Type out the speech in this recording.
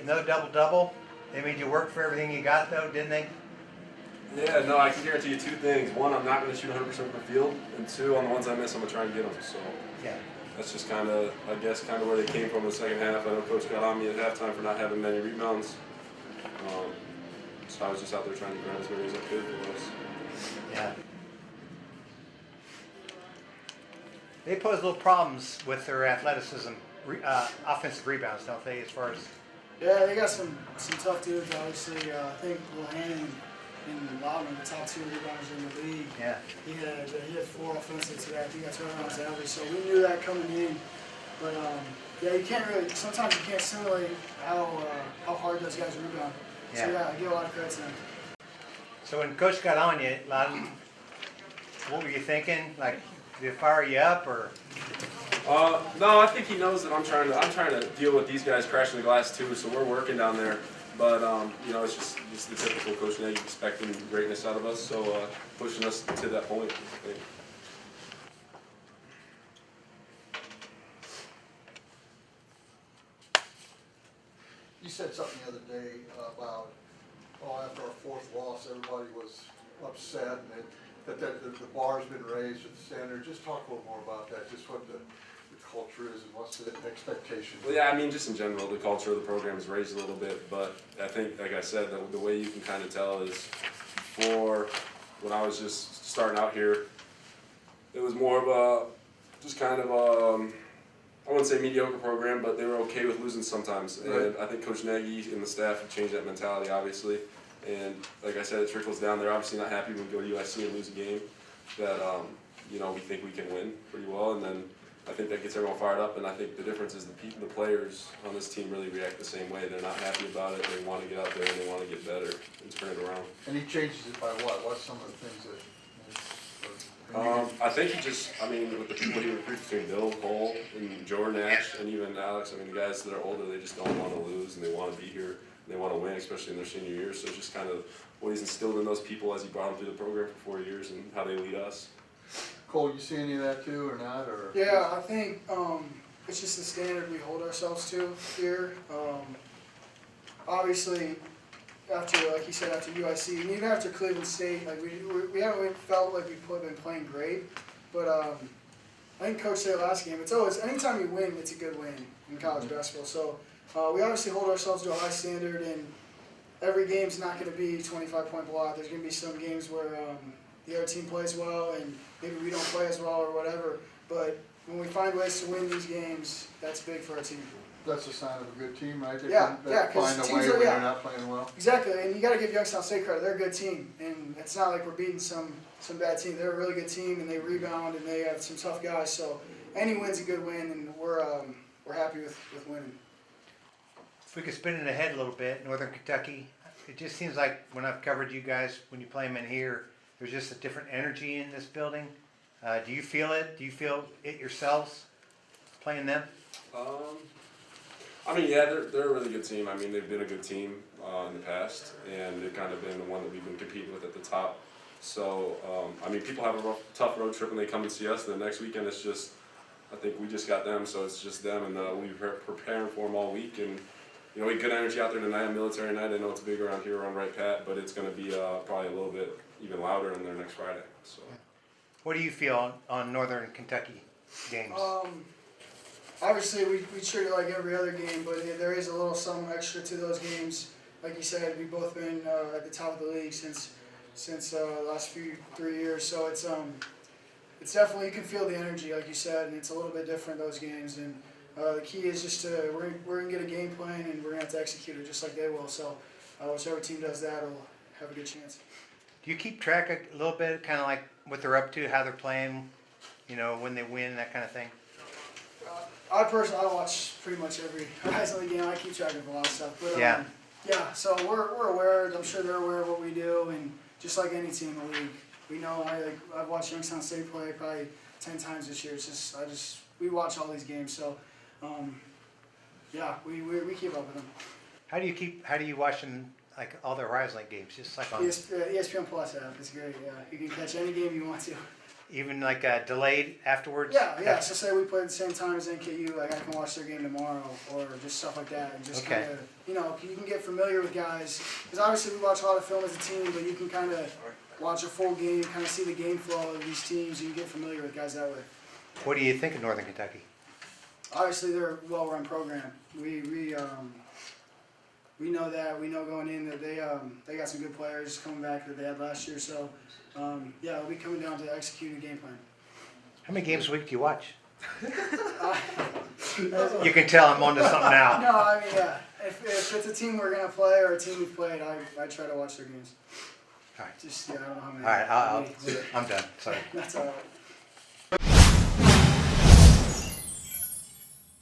No double-double? They made you work for everything you got, though, didn't they? Yeah, no, I can guarantee you two things. One, I'm not going to shoot 100% from the field. And two, on the ones I miss, I'm going to try and get them. So Yeah. that's just kind of, I guess, kind of where they came from in the second half. I know Coach got on me at halftime for not having many rebounds. So I was just out there trying to grab as many as I could for us. Yeah. They pose little problems with their athleticism, offensive rebounds, don't they, as far as... Yeah, they got some tough dudes, obviously. I think Loudon and Loudon, the top two rebounders in the league. Yeah. He had 4 offensive today. I think that's turnovers average. So we knew that coming in. But yeah, you can't really. Sometimes you can't simulate how hard those guys rebound. Yeah. So yeah, I give a lot of credit to them. So when Coach got on you, Loudon, what were you thinking? Like, did it fire you up, or? No, I think he knows that I'm trying to deal with these guys crashing the glass too. So we're working down there. But you know, it's just the typical Coach Nagy expecting greatness out of us. So pushing us to that point, I think. You said something the other day about, after our 4th loss, everybody was upset and that the bar's been raised with the standard. Just talk a little more about that, just what the culture is and what's the expectation. Well, yeah, I mean, just in general, the culture of the program is raised a little bit, but I think, like I said, the way you can kind of tell is before, when I was just starting out here, it was more of a, just kind of I wouldn't say mediocre program, but they were okay with losing sometimes. Right. And I think Coach Nagy and the staff have changed that mentality, obviously. And like I said, it trickles down. They're obviously not happy when we go to UIC and lose a game that, you know, we think we can win pretty well. And then I think that gets everyone fired up. And I think the difference is the players on this team really react the same way. They're not happy about it. They want to get out there and they want to get better and turn it around. And he changes it by what? What's some of the things that? I think he just, I mean, with the people he recruits between Bill, Cole, and Jordan Nash, and even Alex, I mean, the guys that are older, they just don't want to lose, and they want to be here, and they want to win, especially in their senior year. So it's just kind of what he's instilled in those people as he brought them through the program for 4 years and how they lead us. Cole, you see any of that too, or not? Or Yeah, I think it's just the standard we hold ourselves to here. Obviously, after, like you said, after UIC, and even after Cleveland State, like we haven't felt like we've been playing great. But I think Coach said last game, it's always, anytime you win, it's a good win in college basketball. So we obviously hold ourselves to a high standard, and every game's not going to be 25-point blowout. There's going to be some games where the other team plays well, and maybe we don't play as well or whatever. But when we find ways to win these games, that's big for our team. that's a sign of a good team, right? They Yeah, can find a way when they're not playing well. Exactly, and you got to give Youngstown State credit. They're a good team, and it's not like we're beating some bad team. They're a really good team, and they rebound, and they have some tough guys. So any win's a good win, and we're happy with winning. If we could spin it ahead a little bit, Northern Kentucky, it just seems like when I've covered you guys, when you play them in here, there's just a different energy in this building. Do you feel it? Do you feel it yourselves playing them? I mean, yeah, they're a really good team. I mean, they've been a good team in the past, and they've kind of been the one that we've been competing with at the top. So, I mean, people have a tough road trip when they come and see us. The next weekend, it's just, I think we just got them, so it's just them, and we've been preparing for them all week. And, you know, we have good energy out there tonight on military night. I know it's big around here on Right Pat, but it's going to be probably a little bit even louder in there next Friday. So. What do you feel on Northern Kentucky games? Obviously, we treat it like every other game, but there is a little something extra to those games. Like you said, we've both been at the top of the league since the last 3 years. So it's definitely, you can feel the energy, like you said, and it's a little bit different those games. And the key is just to we're gonna get a game plan, and we're gonna have to execute it just like they will. So whichever team does that will have a good chance. Do you keep track a little bit, kind of like what they're up to, how they're playing, you know, when they win, that kind of thing? I personally, I watch pretty much every Horizon League game. I keep track of a lot of stuff. But, yeah. Yeah, so we're aware. I'm sure they're aware of what we do, and just like any team in the league, we know. I've watched Youngstown State play probably 10 times this year. It's just we watch all these games. So, yeah, we keep up with them. How do you watch them, like all the Horizon League games, just like on ESPN Plus app? It's great. Yeah, you can catch any game you want to. even like delayed afterwards? Yeah. So say we play at the same time as NKU, like I can watch their game tomorrow, or just stuff like that, and just Okay. kind of, you know, you can get familiar with guys. Because obviously we watch a lot of film as a team, but you can kind of watch a full game, kind of see the game flow of these teams. You can get familiar with guys that way. What do you think of Northern Kentucky? Obviously they're a well-run program. We know that. We know going in that they got some good players coming back that they had last year. So yeah, it'll be coming down to executing a game plan. How many games a week do you watch? Uh, You can tell I'm onto something now. No, I mean, yeah. If it's a team we're gonna play or a team we've played, I try to watch their games. All right. Just I don't know how many. All right, how many- I'm done. Sorry. That's all right.